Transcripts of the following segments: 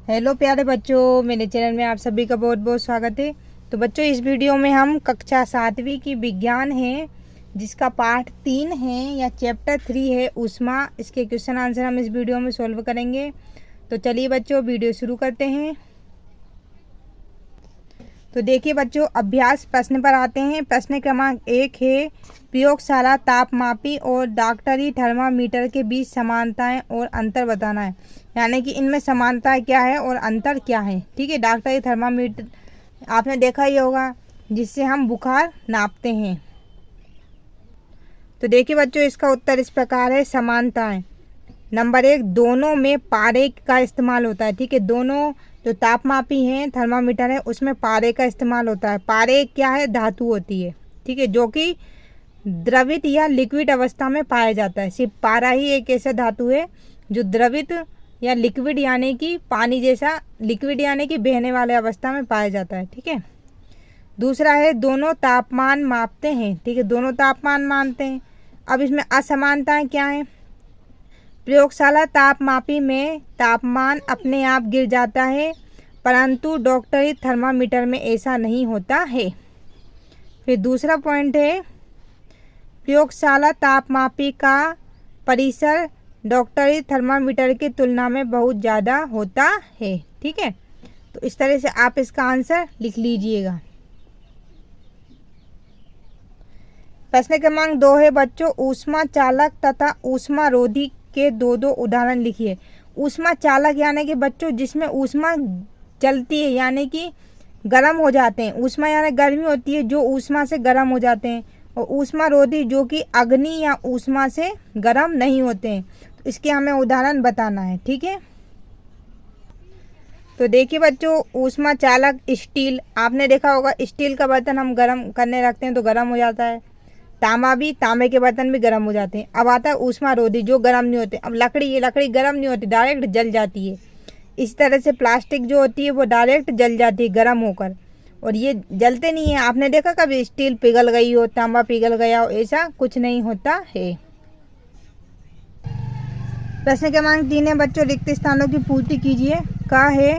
Hello प्यारे बच्चों, मेरे चैनल में आप सभी का बहुत बहुत स्वागत है। तो बच्चों, इस वीडियो में हम कक्षा 7वीं की विज्ञान है जिसका पार्ट 3 है या चैप्टर 3 है ऊष्मा, इसके क्वेश्चन आंसर हम इस वीडियो में सॉल्व करेंगे। तो चलिए बच्चों, वीडियो शुरू करते हैं। तो देखिए बच्चों, अभ्यास प्रश्न पर आते हैं। प्रश्न क्रमांक 1 है, प्रयोगशाला तापमापी और डॉक्टरी थर्मामीटर के बीच समानताएं और अंतर बताना है। यानी कि इनमें समानता क्या है और अंतर क्या है। ठीक है, डॉक्टरी थर्मामीटर आपने देखा ही होगा, जिससे हम बुखार नापते हैं। तो देखिए बच्चों, इसका उत्तर इस प्रकार है। समानताएं, नंबर 1, दोनों में पारे का इस्तेमाल होता है। ठीक है, दोनों जो तापमापी हैं, थर्मामीटर है, उसमें पारे का इस्तेमाल होता है। पारे क्या है? धातु होती है। ठीक है, जो कि द्रवित या लिक्विड अवस्था में पाया जाता है। सिर्फ पारा ही एक ऐसा धातु है जो द्रवित या लिक्विड यानी कि पानी जैसा, लिक्विड यानी कि बहने वाले अवस्था में पाया जाता है। ठीक है, दूसरा है, दोनों तापमान मापते हैं। ठीक है, दोनों तापमान मानते हैं। अब इसमें असमानताएं क्या है? प्रयोगशाला तापमापी में तापमान अपने आप गिर जाता है, परंतु डॉक्टरी थर्मामीटर में ऐसा नहीं होता है। फिर दूसरा पॉइंट है, प्रयोगशाला तापमापी का परिसर डॉक्टरी थर्मामीटर की तुलना में बहुत ज़्यादा होता है। ठीक है, तो इस तरह से आप इसका आंसर लिख लीजिएगा। प्रश्न क्रमांक 2 है बच्चों, ऊष्मा चालक तथा ऊष्मा रोधी के दो उदाहरण लिखिए। ऊष्मा चालक यानी कि बच्चों जिसमें ऊष्मा चलती है, यानी कि गर्म हो जाते हैं। ऊष्मा यानी गर्मी होती है, जो ऊष्मा से गर्म हो जाते हैं। और ऊष्मा रोधी जो कि अग्नि या ऊष्मा से गर्म नहीं होते हैं। तो इसके हमें उदाहरण बताना है। ठीक है, तो देखिए बच्चों, ऊष्मा चालक स्टील, आपने देखा होगा स्टील का बर्तन हम गर्म करने रखते हैं तो गर्म हो जाता है। तांबा भी, तांबे के बर्तन भी गर्म हो जाते हैं। अब आता है ऊष्मा रोधी जो गर्म नहीं होते। अब लकड़ी, ये लकड़ी गर्म नहीं होती, डायरेक्ट जल जाती है। इस तरह से प्लास्टिक जो होती है वो डायरेक्ट जल जाती है गर्म होकर, और ये जलते नहीं है। आपने देखा कभी स्टील पिघल गई हो, तांबा पिघल गया हो? ऐसा कुछ नहीं होता है। प्रश्न क्रमांक 3 है बच्चों, रिक्त स्थानों की पूर्ति कीजिए। का है,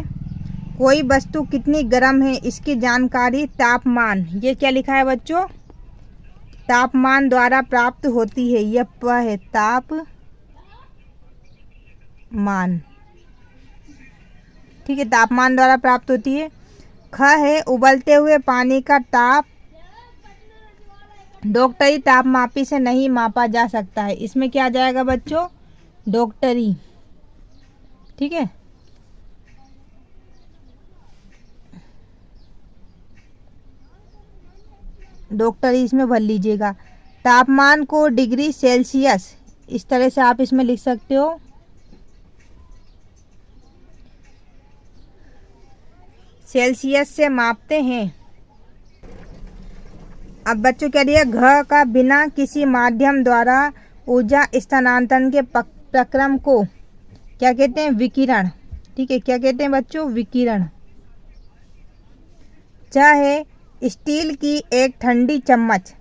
कोई वस्तु कितनी गर्म है इसकी जानकारी तापमान, ये क्या लिखा है बच्चों? तापमान द्वारा प्राप्त होती है। यह प है, तापमान। ठीक है, तापमान द्वारा प्राप्त होती है। ख है, उबलते हुए पानी का ताप डॉक्टरी तापमापी से नहीं मापा जा सकता है। इसमें क्या आ जाएगा बच्चों? डॉक्टरी। ठीक है, डॉक्टरी इसमें भर लीजिएगा। तापमान को डिग्री सेल्सियस, इस तरह से आप इसमें लिख सकते हो। सेल्सियस से मापते हैं। अब बच्चों क्या दिया? घ का, बिना किसी माध्यम द्वारा ऊर्जा स्थानांतरण के प्रक्रम को क्या कहते हैं? विकिरण। ठीक है, क्या कहते हैं बच्चों? विकिरण। चाहे स्टील की एक ठंडी चम्मच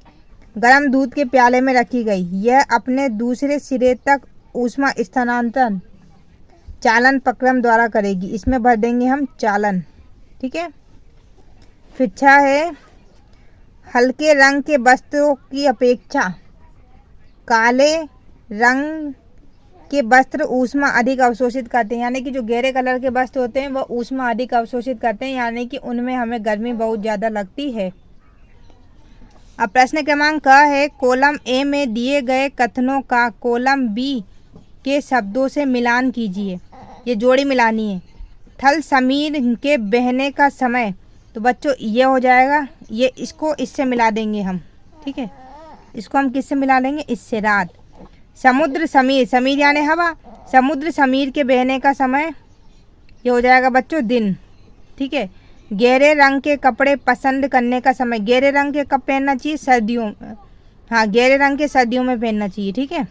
गर्म दूध के प्याले में रखी गई, यह अपने दूसरे सिरे तक ऊष्मा स्थानांतरण चालन प्रक्रम द्वारा करेगी। इसमें भर देंगे हम चालन। ठीक है, फिर छह है, हल्के रंग के वस्त्रों की अपेक्षा काले रंग के वस्त्र ऊष्मा अधिक अवशोषित करते हैं। यानी कि जो गहरे कलर के वस्त्र होते हैं वह ऊष्मा अधिक अवशोषित करते हैं, यानी कि उनमें हमें गर्मी बहुत ज़्यादा लगती है। अब प्रश्न क्रमांक क है, कॉलम ए में दिए गए कथनों का कॉलम बी के शब्दों से मिलान कीजिए। ये जोड़ी मिलानी है। थल समीर के बहने का समय, तो बच्चों ये हो जाएगा, ये इसको इससे मिला देंगे हम। ठीक है, इसको हम किससे मिला लेंगे? इससे, रात। समुद्र समीर, समीर यानी हवा, समुद्र समीर के बहने का समय, ये हो जाएगा बच्चों दिन। ठीक है, गहरे रंग के कपड़े पसंद करने का समय, गहरे रंग के कब पहनना चाहिए? सर्दियों में। हाँ, गहरे रंग के सर्दियों में पहनना चाहिए। ठीक है,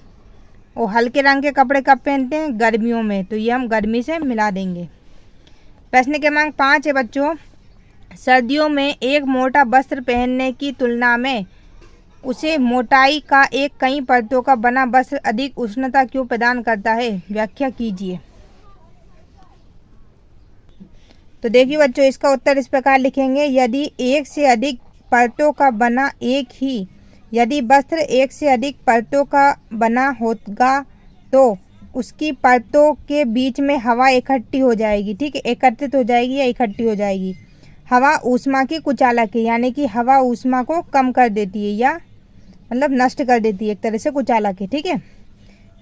और हल्के रंग के कपड़े कब पहनते हैं? गर्मियों में, तो ये हम गर्मी से मिला देंगे। प्रश्न क्रमांक 5 है बच्चों, सर्दियों में एक मोटा वस्त्र पहनने की तुलना में उसे मोटाई का एक कई परतों का बना वस्त्र अधिक उष्णता क्यों प्रदान करता है? व्याख्या कीजिए। तो देखिए बच्चों, इसका उत्तर इस प्रकार लिखेंगे, यदि एक से अधिक परतों का बना यदि वस्त्र एक से अधिक परतों का बना होगा तो उसकी परतों के बीच में हवा इकट्ठी हो जाएगी। ठीक है, एकत्रित हो जाएगी या इकट्ठी हो जाएगी। हवा ऊष्मा की कुचालक है, यानी कि हवा ऊष्मा को कम कर देती है या मतलब नष्ट कर देती है, एक तरह से कुचालक है। ठीक है,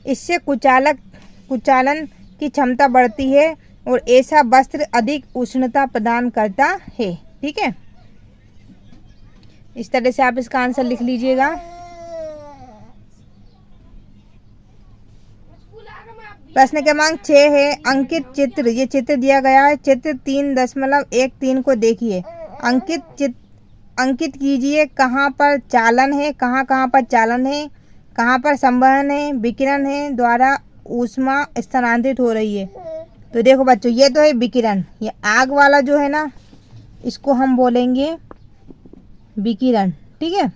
इससे कुचालन की क्षमता बढ़ती है और ऐसा वस्त्र अधिक उष्णता प्रदान करता है। ठीक है, इस तरह से आप इसका आंसर लिख लीजिएगा। प्रश्न क्रमांक 6 है अंकित चित्र। ये चित्र दिया गया है, चित्र 3.13 को देखिए। अंकित कीजिए कहाँ पर चालन है, कहाँ पर चालन है, कहाँ पर संवहन है, विकिरण है द्वारा ऊष्मा स्थानांतरित हो रही है। तो देखो बच्चों, ये तो है विकिरण, ये आग वाला जो है ना, इसको हम बोलेंगे विकिरण। ठीक है,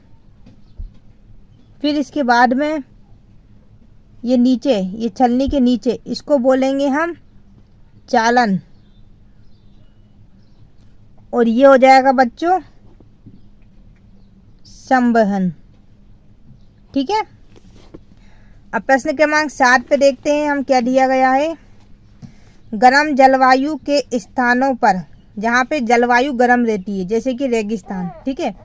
फिर इसके बाद में ये नीचे, ये छलनी के नीचे, इसको बोलेंगे हम चालन, और ये हो जाएगा बच्चों संवहन। ठीक है, अब प्रश्न क्रमांक 7 पे देखते हैं हम क्या दिया गया है। गर्म जलवायु के स्थानों पर, जहाँ पे जलवायु गर्म रहती है जैसे कि रेगिस्तान, ठीक है,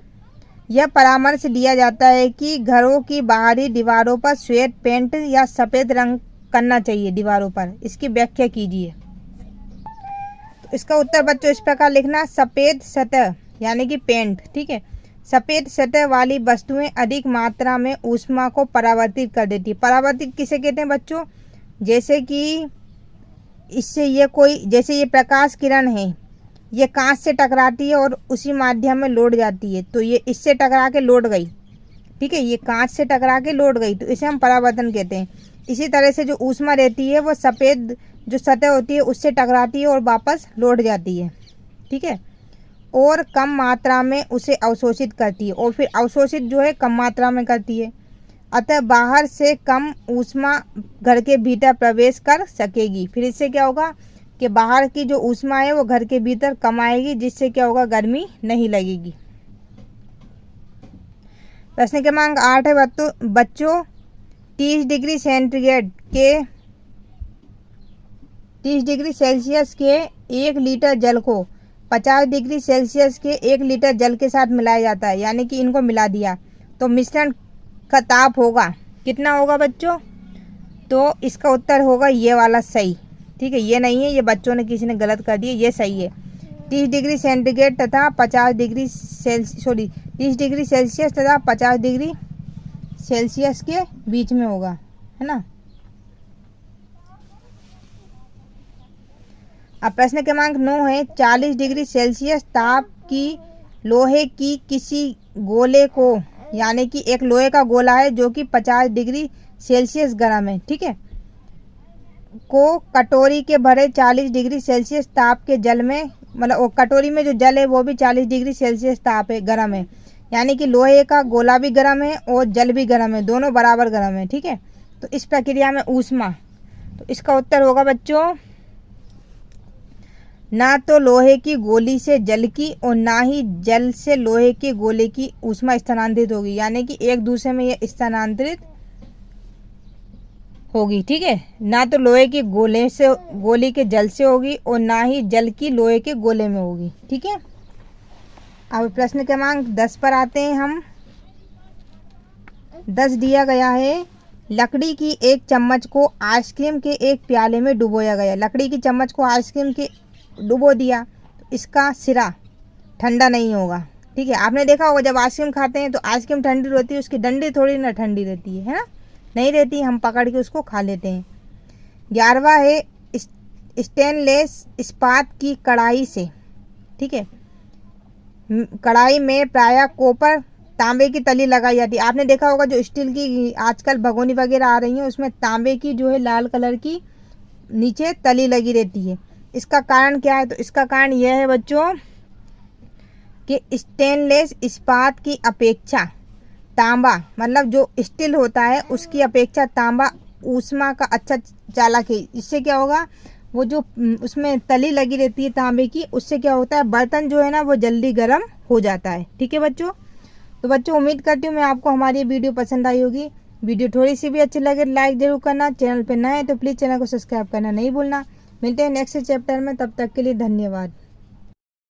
यह परामर्श दिया जाता है कि घरों की बाहरी दीवारों पर श्वेत पेंट या सफ़ेद रंग करना चाहिए दीवारों पर। इसकी व्याख्या कीजिए। तो इसका उत्तर बच्चों इस प्रकार लिखना, सफ़ेद सतह यानी कि पेंट। ठीक है, सफ़ेद सतह वाली वस्तुएं अधिक मात्रा में ऊष्मा को परावर्तित कर देती है। परावर्तित किसे कहते हैं बच्चों? जैसे कि इससे जैसे ये प्रकाश किरण है, ये कांच से टकराती है और उसी माध्यम में लौट जाती है, तो ये इससे टकरा के लौट गई। ठीक है, ये कांच से टकरा के लौट गई, तो इसे हम परावर्तन कहते हैं। इसी तरह से जो ऊष्मा रहती है वो सफ़ेद जो सतह होती है उससे टकराती है और वापस लौट जाती है। ठीक है, और कम मात्रा में उसे अवशोषित करती है, और फिर अवशोषित जो है कम मात्रा में करती है। अतः बाहर से कम ऊष्मा घर के भीतर प्रवेश कर सकेगी। फिर इससे क्या होगा कि बाहर की जो ऊष्मा है वो घर के भीतर कम आएगी, जिससे क्या होगा, गर्मी नहीं लगेगी। प्रश्न क्रमांक 8 है बच्चों, 30 डिग्री सेल्सियस के 1 लीटर जल को 50 डिग्री सेल्सियस के 1 लीटर जल के साथ मिलाया जाता है, यानी कि इनको मिला दिया तो मिश्रण का ताप होगा कितना होगा बच्चों? तो इसका उत्तर होगा ये वाला सही। ठीक है, ये नहीं है, ये बच्चों ने किसी ने गलत कर दिया, ये सही है। 30 डिग्री सेंटीग्रेड तथा 50 डिग्री 30 डिग्री सेल्सियस तथा 50 डिग्री सेल्सियस के बीच में होगा, है ना। अब प्रश्न क्रमांक 9 है, 40 डिग्री सेल्सियस ताप की लोहे की किसी गोले को, यानी कि एक लोहे का गोला है जो कि 50 डिग्री सेल्सियस गर्म है, ठीक है, को कटोरी के भरे 40 डिग्री सेल्सियस ताप के जल में, मतलब कटोरी में जो जल है वो भी 40 डिग्री सेल्सियस ताप है, गर्म है, यानी कि लोहे का गोला भी गर्म है और जल भी गर्म है, दोनों बराबर गर्म है। ठीक है, तो इस प्रक्रिया में ऊष्मा, तो इसका उत्तर होगा बच्चों ना तो लोहे की गोली से जल की और ना ही जल से लोहे के गोले की ऊष्मा स्थानांतरित होगी, यानी कि एक दूसरे में यह स्थानांतरित होगी। ठीक है, ना तो लोहे की गोली के जल से होगी और ना ही जल की लोहे के गोले में होगी। ठीक है, अब प्रश्न क्रमांक 10 पर आते हैं हम। 10 दिया गया है, लकड़ी की एक चम्मच को आइसक्रीम के एक प्याले में डुबोया गया। लकड़ी की चम्मच को आइसक्रीम के डुबो दिया, तो इसका सिरा ठंडा नहीं होगा। ठीक है, आपने देखा होगा जब आइसक्रीम खाते हैं तो आइसक्रीम ठंडी रहती है, उसकी डंडी थोड़ी ना ठंडी रहती है ना, नहीं रहती, हम पकड़ के उसको खा लेते हैं। 11वां है, स्टेनलेस इस्पात की कढ़ाई से, ठीक है, कढ़ाई में प्रायः कॉपर तांबे की तली लगाई जाती है। आपने देखा होगा जो स्टील की आजकल भगोनी वगैरह आ रही हैं उसमें तांबे की जो है लाल कलर की नीचे तली लगी रहती है। इसका कारण क्या है? तो इसका कारण यह है बच्चों कि स्टेनलेस इस्पात की अपेक्षा तांबा, मतलब जो स्टील होता है उसकी अपेक्षा तांबा ऊष्मा का अच्छा चालक है। इससे क्या होगा, वो जो उसमें तली लगी रहती है तांबे की, उससे क्या होता है बर्तन जो है ना वो जल्दी गर्म हो जाता है। ठीक है बच्चों, तो बच्चों उम्मीद करती हूँ मैं आपको हमारी ये वीडियो पसंद आई होगी। वीडियो थोड़ी सी भी अच्छी लगे लाइक जरूर करना, चैनल पे नए हैं तो प्लीज़ चैनल को सब्सक्राइब करना नहीं भूलना। मिलते हैं नेक्स्ट चैप्टर में, तब तक के लिए धन्यवाद।